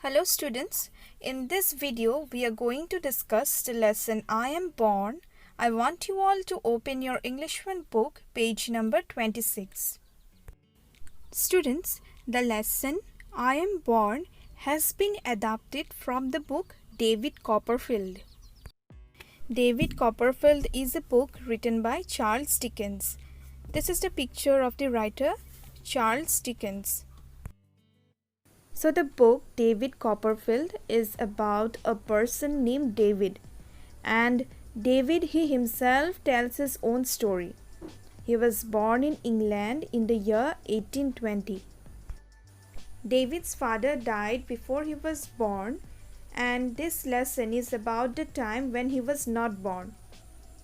Hello students, in this video we are going to discuss the lesson I am born. I want you all to open your English 1 book, page number 26. Students, the lesson I am born has been adapted from the book David Copperfield. David Copperfield is a book written by Charles Dickens. This is the picture of the writer Charles Dickens. So the book David Copperfield is about a person named David, and David he himself tells his own story. He was born in England in the year 1820. David's father died before he was born, and this lesson is about the time when he was not born.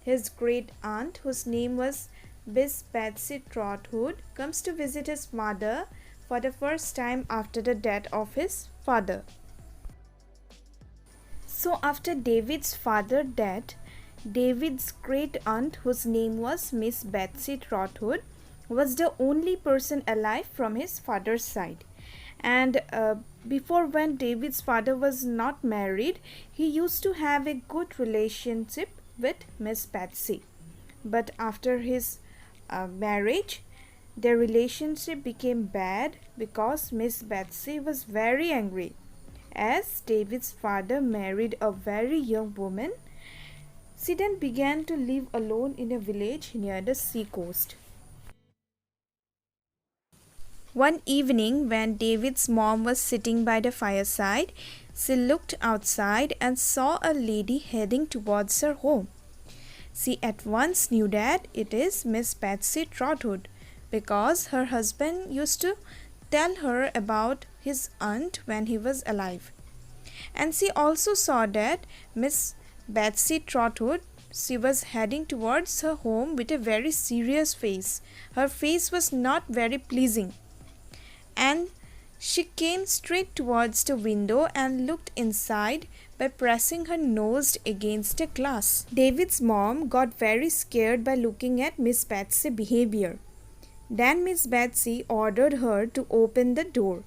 His great aunt, whose name was Miss Betsy Trotwood, comes to visit his mother for the first time after the death of his father. So after David's father's death, David's great aunt, whose name was Miss Betsy Trotwood, was the only person alive from his father's side. And before, when David's father was not married, he used to have a good relationship with Miss Betsy. But after his marriage, their relationship became bad because Miss Betsy was very angry. As David's father married a very young woman, she then began to live alone in a village near the sea coast. One evening, when David's mom was sitting by the fireside, she looked outside and saw a lady heading towards her home. She at once knew that it is Miss Betsy Trotwood, because her husband used to tell her about his aunt when he was alive. And she also saw that Miss Betsy Trotwood, she was heading towards her home with a very serious face. Her face was not very pleasing. And she came straight towards the window and looked inside by pressing her nose against a glass. David's mom got very scared by looking at Miss Betsy's behavior. Then Miss Betsy ordered her to open the door.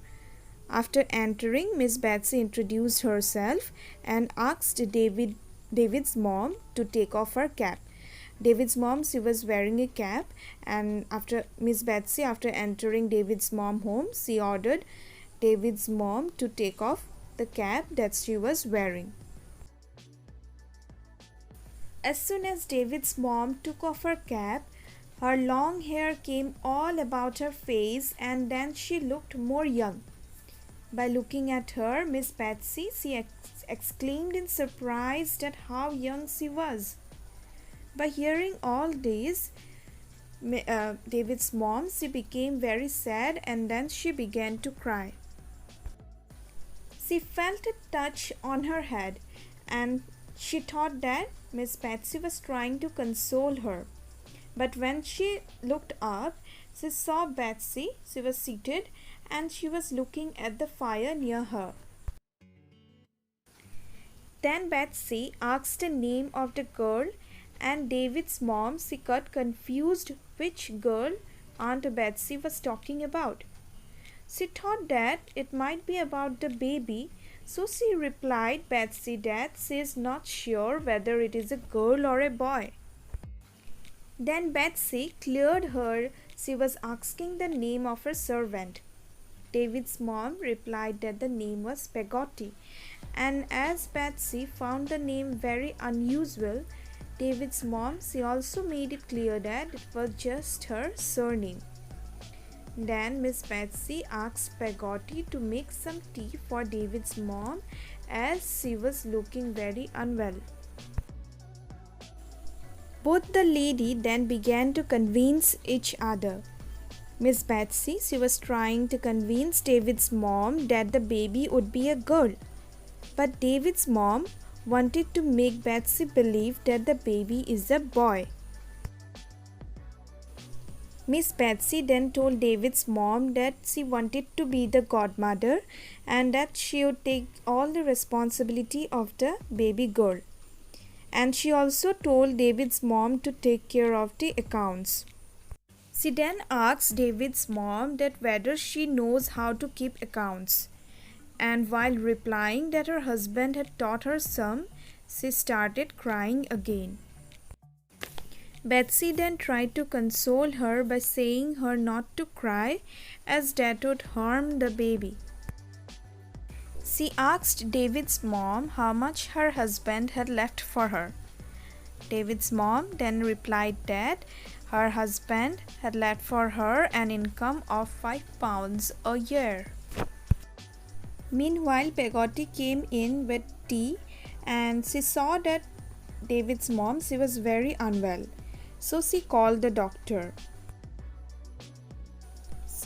After entering, Miss Betsy introduced herself and asked David's mom to take off her cap. David's mom, she was wearing a cap, and after Miss Betsy, after entering David's mom home, she ordered David's mom to take off the cap that she was wearing. As soon as David's mom took off her cap, her long hair came all about her face, and then she looked more young. By looking at her, Miss Betsy, she exclaimed in surprise at how young she was. By hearing all this, David's mom, she became very sad, and then she began to cry. She felt a touch on her head, and she thought that Miss Betsy was trying to console her. But when she looked up, she saw Betsy. She was seated and she was looking at the fire near her. Then Betsy asked the name of the girl, and David's mom, she got confused which girl Aunt Betsy was talking about. She thought that it might be about the baby, so she replied Betsy that she is not sure whether it is a girl or a boy. Then Betsy cleared her. She was asking the name of her servant. David's mom replied that the name was Peggotty, and as Betsy found the name very unusual, David's mom, she also made it clear that it was just her surname. Then Miss Betsy asked Peggotty to make some tea for David's mom, as she was looking very unwell. Both the lady then began to convince each other. Miss Betsy, she was trying to convince David's mom that the baby would be a girl. But David's mom wanted to make Betsy believe that the baby is a boy. Miss Betsy then told David's mom that she wanted to be the godmother and that she would take all the responsibility of the baby girl. And she also told David's mom to take care of the accounts. She then asked David's mom that whether she knows how to keep accounts. and while replying that her husband had taught her some, she started crying again. Betsy then tried to console her by saying her not to cry as that would harm the baby. She asked David's mom how much her husband had left for her. David's mom then replied that her husband had left for her an income of £5 a year. Meanwhile, Peggotty came in with tea and she saw that David's mom, she was very unwell. So she called the doctor.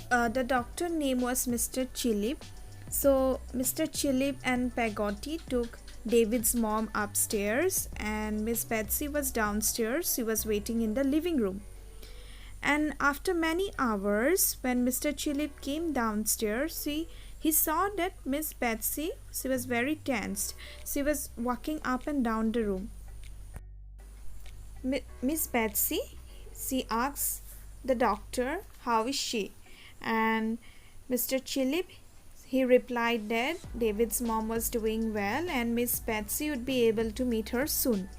The doctor name was Mr. Chillip. So Mr. Chillip and Peggotty took David's mom upstairs and Miss Betsy was downstairs. She was waiting in the living room. And after many hours, when Mr. Chillip came downstairs, he saw that Miss Betsy, she was very tensed. She was walking up and down the room. Miss Betsy, she asked the doctor, how is she? And Mr. Chillip, he replied that David's mom was doing well and Miss Betsy would be able to meet her soon.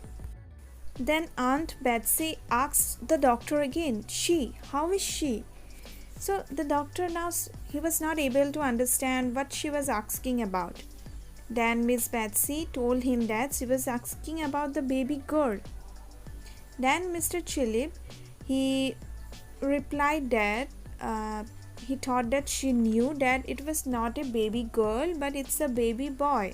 Then Aunt Betsy asked the doctor again, how is she? So the doctor now, he was not able to understand what she was asking about. Then Miss Betsy told him that she was asking about the baby girl. Then Mr. Chillip, he replied that he thought that she knew that it was not a baby girl but it's a baby boy.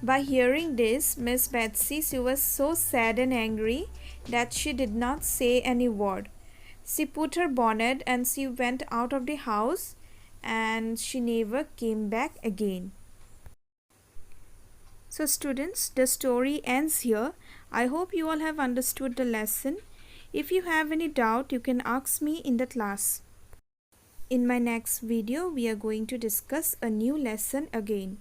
By hearing this, Miss Betsy, she was so sad and angry that she did not say any word. She put her bonnet and she went out of the house and she never came back again. So students, the story ends here. I hope you all have understood the lesson. If you have any doubt, you can ask me in the class. In my next video, we are going to discuss a new lesson again.